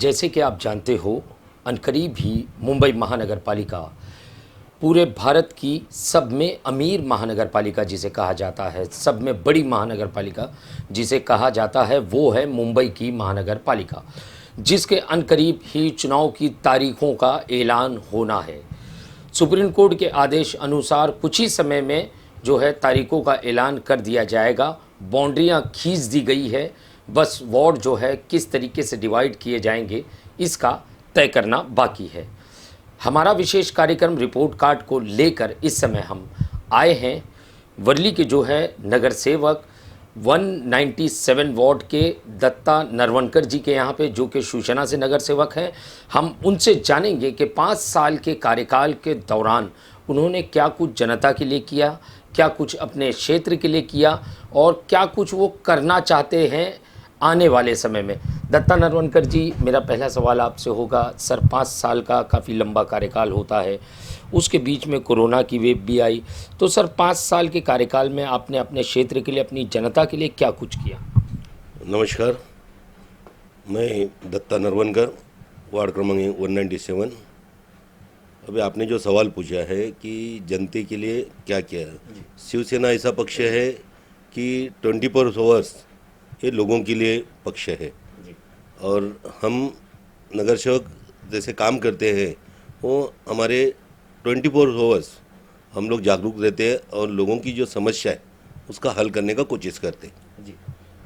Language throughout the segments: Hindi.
जैसे कि आप जानते हो, अनकरीब ही मुंबई महानगर पालिका पूरे भारत की सब में अमीर महानगर पालिका जिसे कहा जाता है, सब में बड़ी महानगर पालिका जिसे कहा जाता है, वो है मुंबई की महानगर पालिका, जिसके अनकरीब ही चुनाव की तारीखों का ऐलान होना है। सुप्रीम कोर्ट के आदेश अनुसार कुछ ही समय में जो है तारीखों का ऐलान कर दिया जाएगा। बाउंड्रियां खींच दी गई है, बस वार्ड जो है किस तरीके से डिवाइड किए जाएंगे इसका तय करना बाकी है। हमारा विशेष कार्यक्रम रिपोर्ट कार्ड को लेकर इस समय हम आए हैं वर्ली के जो है नगर सेवक 197 वार्ड के दत्ता नरवणकर जी के यहाँ पे, जो कि शिवसेना से नगर सेवक हैं। हम उनसे जानेंगे कि 5 साल के कार्यकाल के दौरान उन्होंने क्या कुछ जनता के लिए किया, क्या कुछ अपने क्षेत्र के लिए किया और क्या कुछ वो करना चाहते हैं आने वाले समय में। दत्ता नरवणकर जी, मेरा पहला सवाल आपसे होगा, सर 5 साल का काफ़ी लंबा कार्यकाल होता है, उसके बीच में कोरोना की वेव भी आई, तो सर 5 साल के कार्यकाल में आपने अपने क्षेत्र के लिए, अपनी जनता के लिए क्या कुछ किया? नमस्कार, मैं दत्ता नरवणकर, वार्ड क्रमांक 197। अभी आपने जो सवाल पूछा है कि जनता के लिए क्या किया, शिवसेना ऐसा पक्ष है कि 24 आवर्स ये लोगों के लिए पक्ष है और हम नगर सेवक जैसे काम करते हैं वो हमारे 24 आवर्स हम लोग जागरूक रहते हैं और लोगों की जो समस्या है उसका हल करने का कोशिश करते हैं। जी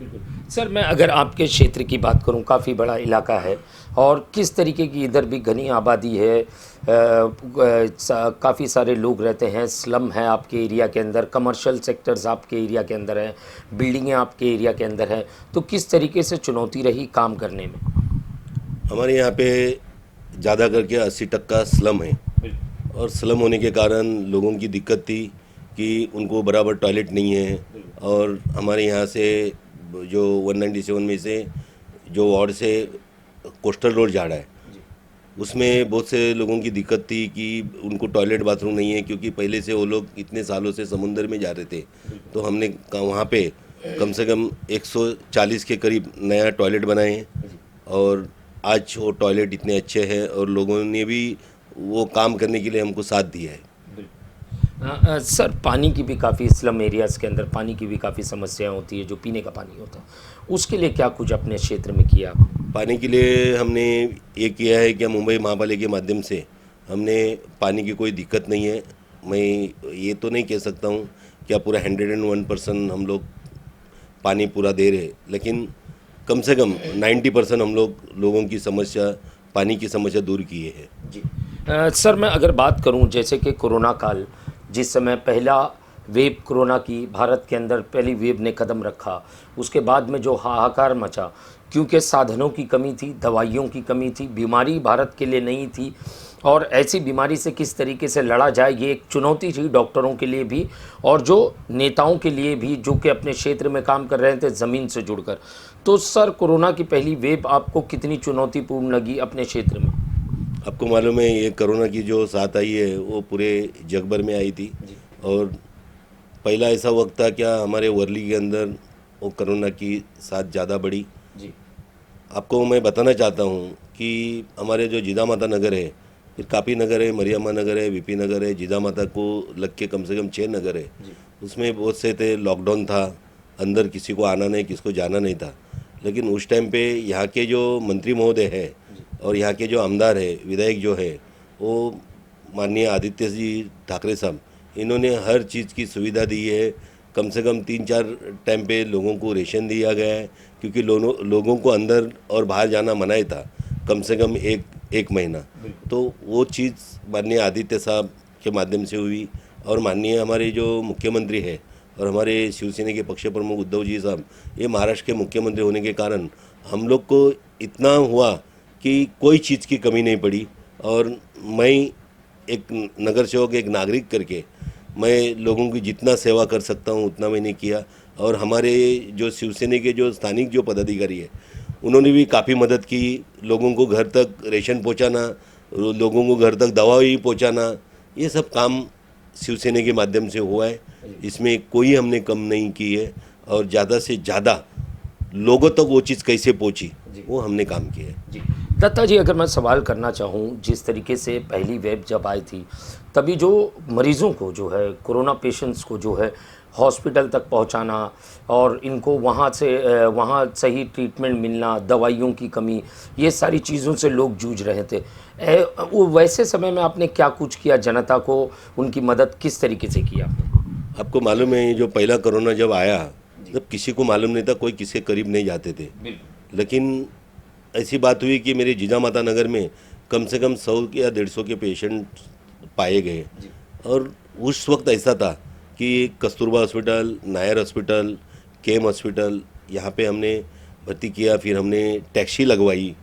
बिल्कुल। सर, मैं अगर आपके क्षेत्र की बात करूं, काफ़ी बड़ा इलाका है और किस तरीके की इधर भी घनी आबादी है, काफ़ी सारे लोग रहते हैं, स्लम है आपके एरिया के अंदर, कमर्शियल सेक्टर्स आपके एरिया के अंदर हैं, बिल्डिंगें आपके एरिया के अंदर हैं, तो किस तरीके से चुनौती रही काम करने में? हमारे यहाँ पे ज़्यादा करके 80% स्लम है और स्लम होने के कारण लोगों की दिक्कत थी कि उनको बराबर टॉयलेट नहीं है। और हमारे यहाँ से जो 197 में से जो वार्ड से कोस्टल रोड जा रहा है उसमें बहुत से लोगों की दिक्कत थी कि उनको टॉयलेट बाथरूम नहीं है, क्योंकि पहले से वो लोग इतने सालों से समुंदर में जा रहे थे। तो हमने वहाँ पे कम से कम 140 के करीब नया टॉयलेट बनाए हैं और आज वो टॉयलेट इतने अच्छे हैं और लोगों ने भी वो काम करने के लिए हमको साथ दिया है। सर, पानी की भी काफ़ी स्लम एरियाज़ के अंदर पानी की भी काफ़ी समस्याएं होती है, जो पीने का पानी होता है, उसके लिए क्या कुछ अपने क्षेत्र में किया? पानी के लिए हमने ये किया है कि मुंबई महापालिका के माध्यम से हमने पानी की कोई दिक्कत नहीं है। मैं ये तो नहीं कह सकता हूँ कि आप पूरा 101% हम लोग पानी पूरा दे रहे, लेकिन कम से कम 90% हम लोगों की समस्या, पानी की समस्या दूर किए हैं। जी सर, मैं अगर बात करूं, जैसे कि कोरोना काल, जिस समय पहला वेव कोरोना की भारत के अंदर पहली वेव ने कदम रखा, उसके बाद में जो हाहाकार मचा, क्योंकि साधनों की कमी थी, दवाइयों की कमी थी, बीमारी भारत के लिए नहीं थी और ऐसी बीमारी से किस तरीके से लड़ा जाए, ये एक चुनौती थी डॉक्टरों के लिए भी और जो नेताओं के लिए भी, जो कि अपने क्षेत्र में काम कर रहे थे ज़मीन से जुड़कर। तो सर, कोरोना की पहली वेव आपको कितनी चुनौतीपूर्ण लगी अपने क्षेत्र में? आपको मालूम है ये कोरोना की जो साथ आई है वो पूरे जग भर में आई थी और पहला ऐसा वक्त था क्या हमारे वर्ली के अंदर वो कोरोना की साथ ज़्यादा बढ़ी। जी, आपको मैं बताना चाहता हूँ कि हमारे जो जिदा माता नगर है, फिर कापी नगर है, मरियम्मा नगर है, वीपी नगर है, जिदा माता को लग के कम से कम 6 नगर है। उसमें बहुत से थे, लॉकडाउन था, अंदर किसी को आना नहीं, किसी को जाना नहीं था। लेकिन उस टाइम पे यहाँ के जो मंत्री महोदय है और यहाँ के जो आमदार है, विधायक जो है, वो माननीय आदित्य जी ठाकरे साहब, इन्होंने हर चीज़ की सुविधा दी है। कम से कम 3-4 टाइम पे लोगों को रेशन दिया गया है, क्योंकि लोगों को अंदर और बाहर जाना मनाही था कम से कम एक महीना। तो वो चीज़ माननीय आदित्य साहब के माध्यम से हुई और माननीय हमारे जो मुख्यमंत्री है और हमारे शिवसेना के पक्ष प्रमुख उद्धव जी साहब, ये महाराष्ट्र के मुख्यमंत्री होने के कारण हम लोग को इतना हुआ कि कोई चीज़ की कमी नहीं पड़ी। और मैं एक नगर सेवक, एक नागरिक करके मैं लोगों की जितना सेवा कर सकता हूँ उतना मैंने किया। और हमारे जो शिवसेना के जो स्थानिक जो पदाधिकारी है उन्होंने भी काफ़ी मदद की, लोगों को घर तक रेशन पहुँचाना, लोगों को घर तक दवाई पहुँचाना, ये सब काम शिवसेना के माध्यम से हुआ है। इसमें कोई हमने कम नहीं की है और ज़्यादा से ज़्यादा लोगों तक वो चीज़ कैसे पहुँची वो हमने काम किया है। जी दत्ता जी, अगर मैं सवाल करना चाहूँ, जिस तरीके से पहली वेव जब आई थी तभी जो मरीज़ों को जो है, कोरोना पेशेंट्स को जो है हॉस्पिटल तक पहुंचाना और इनको वहाँ सही ट्रीटमेंट मिलना, दवाइयों की कमी, ये सारी चीज़ों से लोग जूझ रहे थे। वो वैसे समय में आपने क्या कुछ किया, जनता को उनकी मदद किस तरीके से किया? आपको मालूम है, ये जो पहला कोरोना जब आया, जब किसी को मालूम नहीं था, कोई किसी के करीब नहीं जाते थे। लेकिन ऐसी बात हुई कि मेरे जिजामाता नगर में कम से कम 100 या 150 के पेशेंट पाए गए। और उस वक्त ऐसा था कि कस्तूरबा हॉस्पिटल, नायर हॉस्पिटल, केम हॉस्पिटल, यहाँ पे हमने भर्ती किया। फिर हमने टैक्सी लगवाई,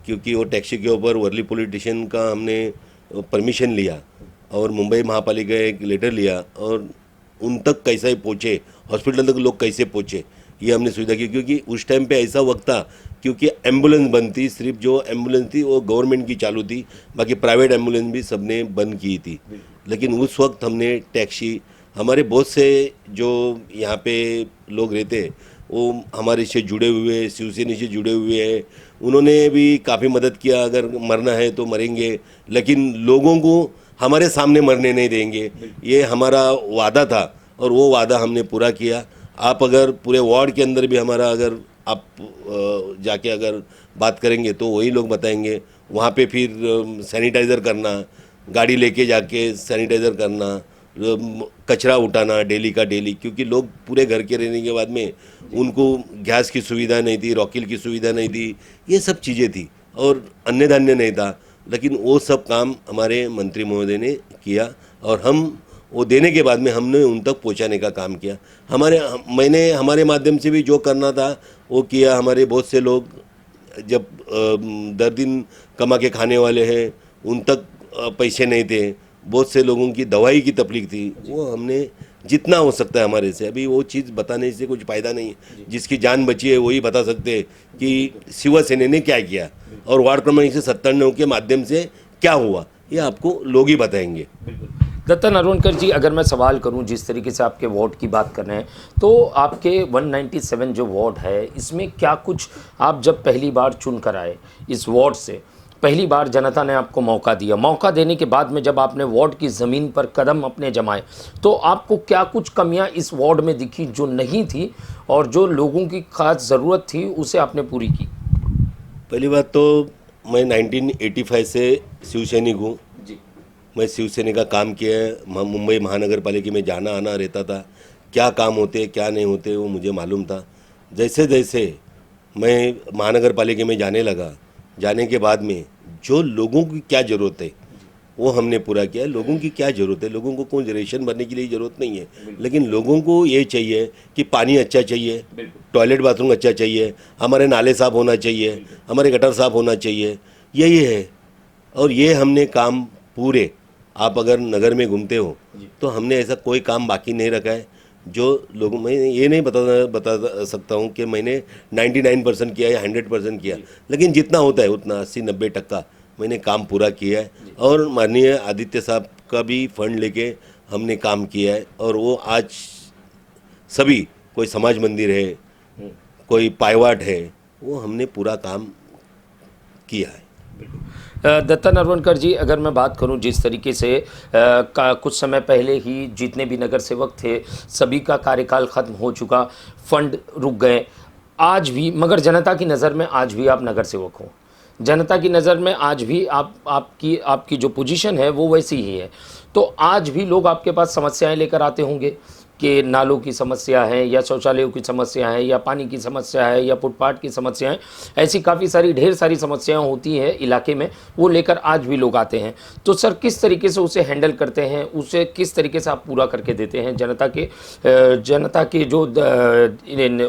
क्योंकि वो टैक्सी के ऊपर वर्ली पुलिस स्टेशन का हमने परमिशन लिया और मुंबई महापालिका एक लेटर लिया, और उन तक कैसे पहुँचे, हॉस्पिटल तक लोग कैसे पहुँचे, ये हमने सुविधा की। क्योंकि उस टाइम पे ऐसा वक्त था, क्योंकि एम्बुलेंस बंद थी, सिर्फ जो एम्बुलेंस थी वो गवर्नमेंट की चालू थी, बाकी प्राइवेट एम्बुलेंस भी सबने बंद की थी। लेकिन उस वक्त हमने टैक्सी, हमारे बहुत से जो यहाँ पे लोग रहते हैं वो हमारे से जुड़े हुए, शिवसेना से जुड़े हुए हैं, उन्होंने भी काफ़ी मदद किया। अगर मरना है तो मरेंगे, लेकिन लोगों को हमारे सामने मरने नहीं देंगे, ये हमारा वादा था और वो वादा हमने पूरा किया। आप अगर पूरे वार्ड के अंदर भी हमारा, अगर आप जाके अगर बात करेंगे तो वही लोग बताएंगे, वहाँ पे फिर सैनिटाइज़र करना, गाड़ी लेके जाके सैनिटाइज़र करना, कचरा उठाना डेली का डेली, क्योंकि लोग पूरे घर के रहने के बाद में उनको गैस की सुविधा नहीं थी, रॉकेल की सुविधा नहीं थी, ये सब चीज़ें थी और अन्न धान्य नहीं था। लेकिन वो सब काम हमारे मंत्री महोदय ने किया और हम वो देने के बाद में हमने उन तक पहुंचाने का काम किया। मैंने हमारे माध्यम से भी जो करना था वो किया। हमारे बहुत से लोग जब 10 दिन कमा के खाने वाले हैं, उन तक पैसे नहीं थे, बहुत से लोगों की दवाई की तकलीफ थी, वो हमने जितना हो सकता है हमारे से। अभी वो चीज़ बताने से कुछ फ़ायदा नहीं है, जिसकी जान बची है वही बता सकते हैं कि शिवसेना ने क्या किया और वार्ड क्रमांक 197 के माध्यम से क्या हुआ, ये आपको लोग ही बताएंगे। दत्ता नरवणकर जी, अगर मैं सवाल करूं, जिस तरीके से आपके वार्ड की बात कर रहे हैं, तो आपके 197 जो वार्ड है, इसमें क्या कुछ, आप जब पहली बार चुन कर आए इस वार्ड से, पहली बार जनता ने आपको मौका दिया, मौका देने के बाद में जब आपने वार्ड की ज़मीन पर कदम अपने जमाए, तो आपको क्या कुछ कमियां इस वार्ड में दिखी जो नहीं थी और जो लोगों की खास ज़रूरत थी उसे आपने पूरी की? पहली बात तो मैं 1985 से शिवसैनिक हूँ। मैं शिवसेना का काम किया है। मुंबई महानगर पालिका में जाना आना रहता था, क्या काम होते क्या नहीं होते वो मुझे मालूम था। जैसे जैसे मैं महानगर पालिका में जाने लगा, जाने के बाद में जो लोगों की क्या ज़रूरत है वो हमने पूरा किया। लोगों की क्या ज़रूरत है, लोगों को कोई रेशन भरने के लिए ज़रूरत नहीं है, लेकिन लोगों को ये चाहिए कि पानी अच्छा चाहिए, टॉयलेट बाथरूम अच्छा चाहिए, हमारे नाले साफ़ होना चाहिए, हमारे गटर साफ़ होना चाहिए, यही है। और ये हमने काम पूरे, आप अगर नगर में घूमते हो तो हमने ऐसा कोई काम बाकी नहीं रखा है जो लोगों, मैं ये नहीं बता सकता हूँ कि मैंने 99% किया या 100% किया, लेकिन जितना होता है उतना 80-90% मैंने काम पूरा किया है। और माननीय आदित्य साहब का भी फंड लेके हमने काम किया है। और वो आज सभी, कोई समाज मंदिर है, कोई पायवाट है, वो हमने पूरा काम किया है। दत्ता नरवणकर जी, अगर मैं बात करूं, जिस तरीके से कुछ समय पहले ही जितने भी नगर सेवक थे सभी का कार्यकाल ख़त्म हो चुका, फंड रुक गए, आज भी मगर जनता की नज़र में आज भी आप नगर सेवक हो, जनता की नज़र में आज भी आपकी जो पोजीशन है वो वैसी ही है, तो आज भी लोग आपके पास समस्याएं लेकर आते होंगे कि नालों की समस्या है या शौचालयों की समस्या है या पानी की समस्या है या फुटपाथ की समस्या है, ऐसी काफ़ी सारी ढेर सारी समस्याएं होती हैं इलाके में, वो लेकर आज भी लोग आते हैं। तो सर, किस तरीके से उसे हैंडल करते हैं, उसे किस तरीके से आप पूरा करके देते हैं, जनता के जो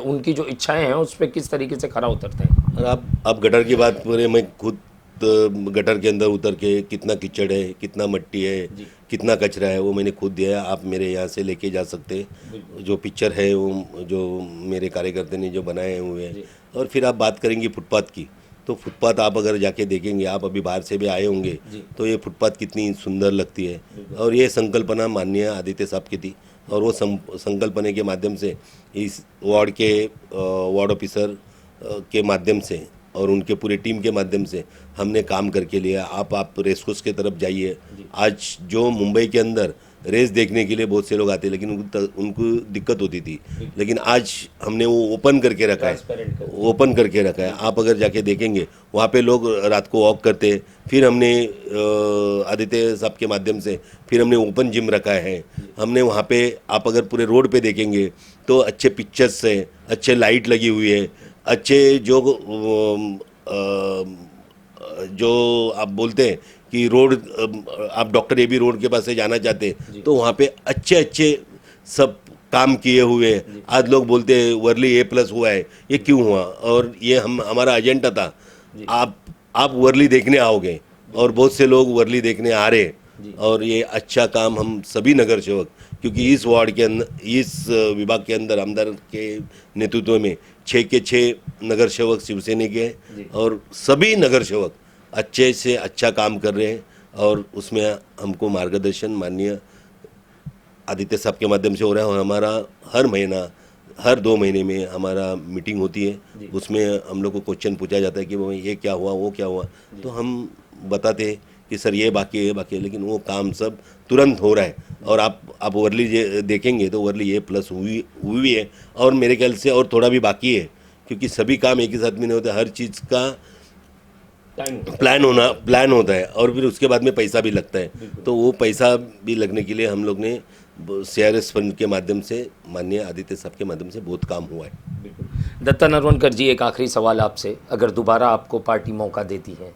उनकी जो इच्छाएँ हैं उस पर किस तरीके से खरा उतरते हैं? और आप गटर की बात करें, मैं खुद गटर के अंदर उतर के कितना कीचड़ है, कितना मिट्टी है, कितना कचरा है, वो मैंने खुद दिया है। आप मेरे यहाँ से लेके जा सकते हैं, जो पिक्चर है वो जो मेरे कार्यकर्ता ने जो बनाए हुए हैं। और फिर आप बात करेंगे फुटपाथ की, तो फुटपाथ आप अगर जाके देखेंगे, आप अभी बाहर से भी आए होंगे, तो ये फुटपाथ कितनी सुंदर लगती है। और ये संकल्पना माननीय आदित्य साहब की थी और वो संकल्पना के माध्यम से इस वार्ड के वार्ड ऑफिसर के माध्यम से और उनके पूरे टीम के माध्यम से हमने काम करके लिया। आप रेसकोर्स की तरफ जाइए, आज जो मुंबई के अंदर रेस देखने के लिए बहुत से लोग आते हैं, लेकिन उनको दिक्कत होती थी, लेकिन आज हमने वो ओपन करके रखा है। आप अगर जाके देखेंगे वहाँ पे लोग रात को वॉक करते हैं। फिर हमने आदित्य साहब के माध्यम से फिर हमने ओपन जिम रखा है। हमने वहाँ पे आप अगर पूरे रोड पे देखेंगे तो अच्छे पिक्चर्स है, अच्छे लाइट लगी हुई है, अच्छे जो आप बोलते हैं कि रोड, आप डॉक्टर एबी रोड के पास से जाना चाहते हैं तो वहाँ पे अच्छे सब काम किए हुए हैं। आज लोग बोलते हैं वर्ली A+ हुआ है, ये क्यों हुआ? और ये हमारा एजेंडा था, आप वर्ली देखने आओगे और बहुत से लोग वर्ली देखने आ रहे हैं। और ये अच्छा काम हम सभी नगर सेवक, क्योंकि इस वार्ड के अंदर, इस विभाग के अंदर आमदार के नेतृत्व में 6 के 6 नगर सेवक शिवसेना के हैं और सभी नगर सेवक अच्छे से अच्छा काम कर रहे हैं। और उसमें हमको मार्गदर्शन माननीय आदित्य साहब के माध्यम से हो रहा है। और हमारा हर महीना, हर 2 महीने में हमारा मीटिंग होती है, उसमें हम लोग को क्वेश्चन पूछा जाता है कि भाई ये क्या हुआ, वो क्या हुआ, तो हम बताते हैं कि सर ये बाकी है, ये बाकी है, लेकिन वो काम सब तुरंत हो रहा है। और आप वर्ली देखेंगे तो वर्ली A+ हुई है और मेरे ख्याल से और थोड़ा भी बाकी है, क्योंकि सभी काम एक ही साथ में नहीं होते, हर चीज़ का प्लान होता है और फिर उसके बाद में पैसा भी लगता है। तो वो पैसा भी लगने के लिए हम लोग ने CRS फंड के माध्यम से, माननीय आदित्य साहब के माध्यम से बहुत काम हुआ है। दत्ता नरवणकर जी, एक आखिरी सवाल आपसे, अगर दोबारा आपको पार्टी मौका देती है,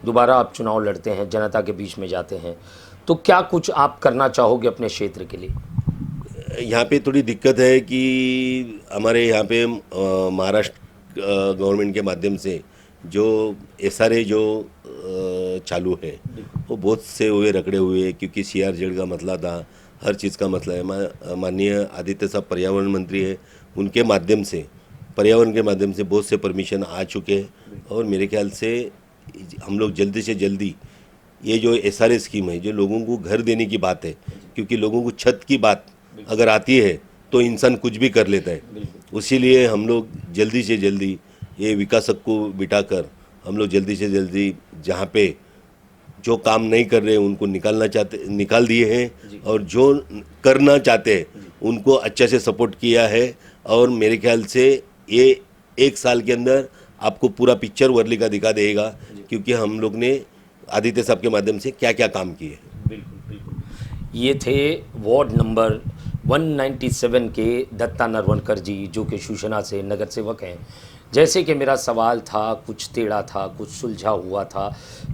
दोबारा आप चुनाव लड़ते हैं, जनता के बीच में जाते हैं, तो क्या कुछ आप करना चाहोगे अपने क्षेत्र के लिए? यहाँ पे थोड़ी दिक्कत है कि हमारे यहाँ पे महाराष्ट्र गवर्नमेंट के माध्यम से जो SRA जो चालू है वो बहुत से हुए रगड़े हुए, क्योंकि CRZ का मसला था, हर चीज़ का मसला है। माननीय आदित्य साहब पर्यावरण मंत्री है, उनके माध्यम से, पर्यावरण के माध्यम से बहुत से परमिशन आ चुके हैं। और मेरे ख्याल से हम लोग जल्दी से जल्दी ये जो SRA स्कीम है, जो लोगों को घर देने की बात है, क्योंकि लोगों को छत की बात अगर आती है तो इंसान कुछ भी कर लेता है, उसीलिए हम लोग जल्दी से जल्दी ये विकासक को बिठाकर हम लोग जल्दी से जल्दी जहाँ पे जो काम नहीं कर रहे हैं उनको निकाल दिए हैं, और जो करना चाहते हैं उनको अच्छे से सपोर्ट किया है। और मेरे ख्याल से ये 1 साल के अंदर आपको पूरा पिक्चर वर्ली का दिखा देगा, क्योंकि हम लोग ने आदित्य साहब के माध्यम से क्या क्या काम किए। बिल्कुल। ये थे वार्ड नंबर 197 के दत्ता नरवणकर जी, जो कि शिवसेना से नगर सेवक हैं। जैसे कि मेरा सवाल था, कुछ टेढ़ा था, कुछ सुलझा हुआ था,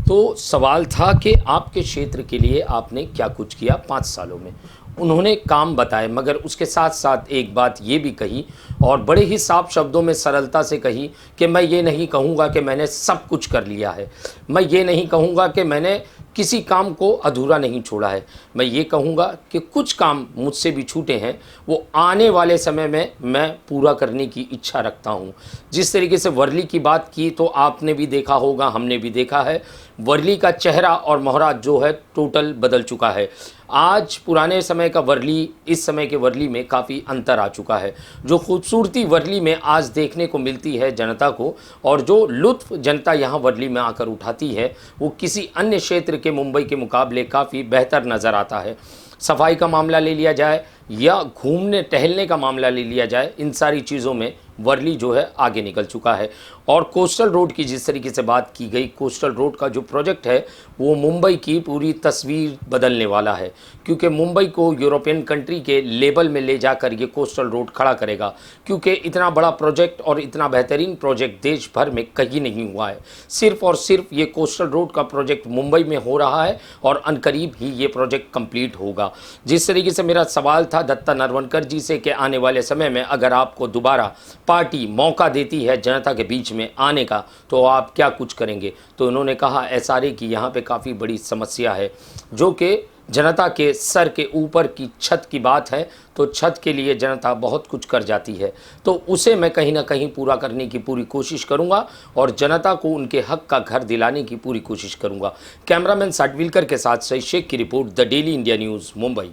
तो सवाल था कि आपके क्षेत्र के लिए आपने क्या कुछ किया 5 सालों में। उन्होंने काम बताए, मगर उसके साथ साथ एक बात ये भी कही, और बड़े ही साफ शब्दों में सरलता से कही, कि मैं ये नहीं कहूँगा कि मैंने सब कुछ कर लिया है, मैं ये नहीं कहूँगा कि मैंने किसी काम को अधूरा नहीं छोड़ा है, मैं ये कहूँगा कि कुछ काम मुझसे भी छूटे हैं, वो आने वाले समय में मैं पूरा करने की इच्छा रखता हूँ। जिस तरीके से वर्ली की बात की, तो आपने भी देखा होगा, हमने भी देखा है, वर्ली का चेहरा और मोहरा जो है टोटल बदल चुका है। आज पुराने समय का वर्ली, इस समय के वर्ली में काफ़ी अंतर आ चुका है। जो खूबसूरती वर्ली में आज देखने को मिलती है जनता को, और जो लुत्फ़ जनता यहाँ वर्ली में आकर उठाती है, वो किसी अन्य क्षेत्र के मुंबई के मुकाबले काफ़ी बेहतर नज़र आता है। सफाई का मामला ले लिया जाए या घूमने टहलने का मामला ले लिया जाए, इन सारी चीज़ों में वर्ली जो है आगे निकल चुका है। और कोस्टल रोड की जिस तरीके से बात की गई, कोस्टल रोड का जो प्रोजेक्ट है वो मुंबई की पूरी तस्वीर बदलने वाला है, क्योंकि मुंबई को यूरोपियन कंट्री के लेवल में ले जाकर ये कोस्टल रोड खड़ा करेगा, क्योंकि इतना बड़ा प्रोजेक्ट और इतना बेहतरीन प्रोजेक्ट देश भर में कहीं नहीं हुआ है। सिर्फ और सिर्फ ये कोस्टल रोड का प्रोजेक्ट मुंबई में हो रहा है और अनकरीब ही ये प्रोजेक्ट कंप्लीट होगा। जिस तरीके से मेरा सवाल था दत्ता नरवणकर जी से कि आने वाले समय में अगर आपको दोबारा पार्टी मौका देती है जनता के बीच में आने का, तो आप क्या कुछ करेंगे, तो उन्होंने कहा SRA की यहाँ पे काफ़ी बड़ी समस्या है, जो कि जनता के सर के ऊपर की छत की बात है। तो छत के लिए जनता बहुत कुछ कर जाती है, तो उसे मैं कहीं ना कहीं पूरा करने की पूरी कोशिश करूंगा और जनता को उनके हक का घर दिलाने की पूरी कोशिश करूंगा। कैमरामैन साटविलकर के साथ सही शेख की report, the daily India news, Mumbai.